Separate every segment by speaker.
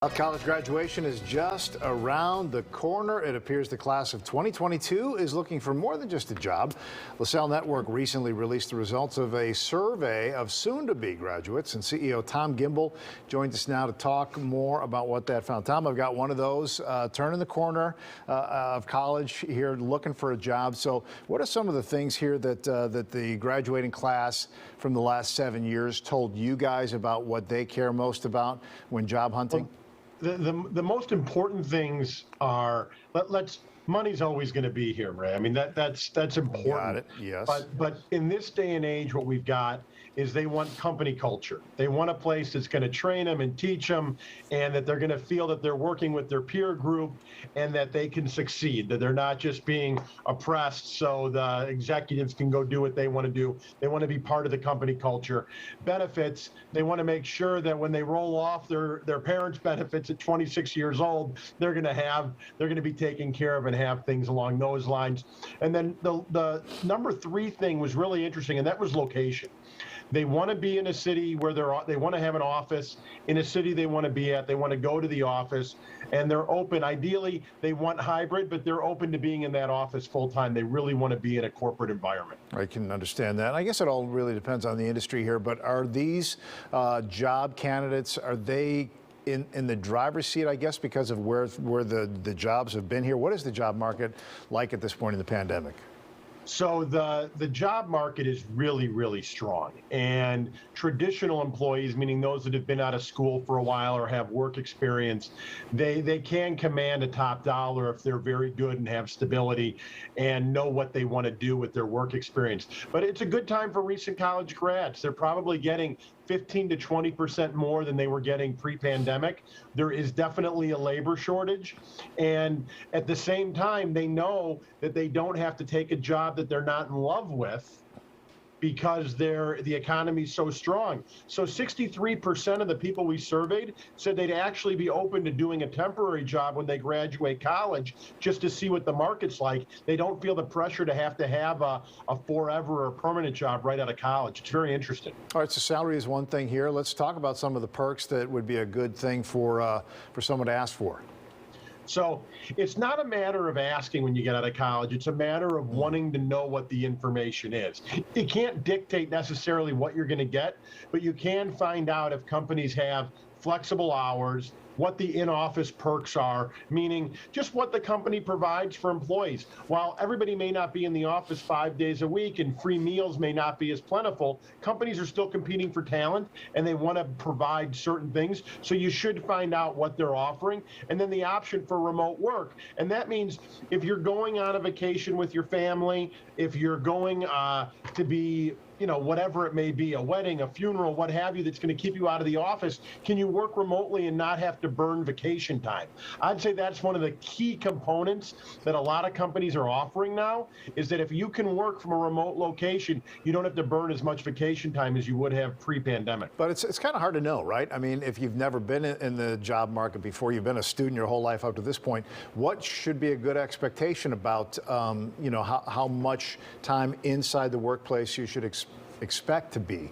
Speaker 1: Well, college graduation is just around the corner. It appears the class of 2022 is looking for more than just a job. LaSalle Network recently released the results of a survey of soon-to-be graduates, and CEO Tom Gimbel joins us now to talk more about what that found. Tom, I've got one of those turning the corner of college here, looking for a job. So what are some of the things here that the graduating class from the last 7 years told you guys about what they care most about when job hunting?
Speaker 2: The most important things are money's always going to be here, Ray. I mean that's important.
Speaker 1: Got it. Yes.
Speaker 2: But in this day and age, what we've got is they want company culture. They want a place that's going to train them and teach them, and that they're going to feel that they're working with their peer group and that they can succeed, that they're not just being oppressed so the executives can go do what they want to do. They want to be part of the company culture. Benefits, they want to make sure that when they roll off their parents' benefits at 26 years old, they're going to be taken care of and have things along those lines. And then the number 3 thing was really interesting, and that was location. They want to be in a city where they want to have an office in a city they want to be at. They want to go to the office, and they're open. Ideally, they want hybrid, but they're open to being in that office full time. They really want to be in a corporate environment.
Speaker 1: I can understand that. I guess it all really depends on the industry here, but are these job candidates, are they in the driver's seat, I guess, because of where the jobs have been here? What is the job market like at this point in the pandemic?
Speaker 2: So the job market is really, really strong, and traditional employees, meaning those that have been out of school for a while or have work experience, they can command a top dollar if they're very good and have stability and know what they want to do with their work experience. But it's a good time for recent college grads. They're probably getting 15 to 20% more than they were getting pre-pandemic. There is definitely a labor shortage, and at the same time, they know that they don't have to take a job that they're not in love with because the economy is so strong. So 63% of the people we surveyed said they'd actually be open to doing a temporary job when they graduate college just to see what the market's like. They don't feel the pressure to have a forever or permanent job right out of college. It's very interesting.
Speaker 1: All right, so salary is one thing here. Let's talk about some of the perks that would be a good thing for someone to ask for.
Speaker 2: So it's not a matter of asking when you get out of college. It's a matter of wanting to know what the information is. You can't dictate necessarily what you're going to get, but you can find out if companies have flexible hours, what the in-office perks are, meaning just what the company provides for employees. While everybody may not be in the office 5 days a week and free meals may not be as plentiful, companies are still competing for talent and they want to provide certain things. So you should find out what they're offering. And then the option for remote work. And that means if you're going on a vacation with your family, if you're going to be whatever it may be, a wedding, a funeral, what have you, that's going to keep you out of the office, can you work remotely and not have to burn vacation time? I'd say that's one of the key components that a lot of companies are offering now, is that if you can work from a remote location, you don't have to burn as much vacation time as you would have pre-pandemic.
Speaker 1: But it's kind of hard to know, right? I mean, if you've never been in the job market before, you've been a student your whole life up to this point, what should be a good expectation about, how much time inside the workplace you should expect to be?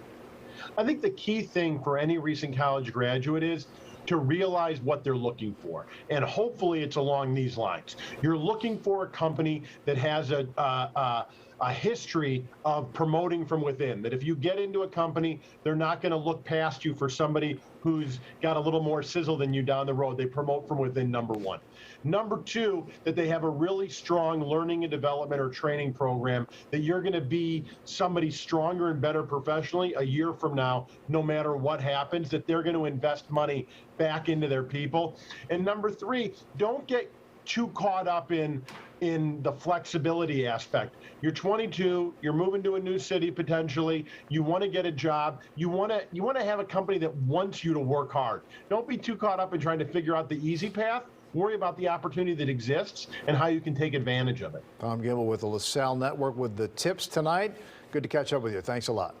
Speaker 2: I think the key thing for any recent college graduate is to realize what they're looking for. And hopefully it's along these lines. You're looking for a company that has a history of promoting from within, that if you get into a company, they're not going to look past you for somebody who's got a little more sizzle than you down the road. They promote from within, number 1. Number 2, that they have a really strong learning and development or training program, that you're going to be somebody stronger and better professionally a year from now, no matter what happens, that they're going to invest money back into their people. And number 3, don't get too caught up in the flexibility aspect. You're 22, you're moving to a new city potentially, you want to get a job, you want to have a company that wants you to work hard. Don't be too caught up in trying to figure out the easy path. Worry about the opportunity that exists and how you can take advantage of it.
Speaker 1: Tom Gimbel with the LaSalle Network with the tips tonight. Good to catch up with you. Thanks a lot.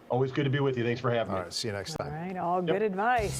Speaker 2: Always good to be with you. Thanks for having me.
Speaker 1: All right, see you next time.
Speaker 3: All right, all good advice.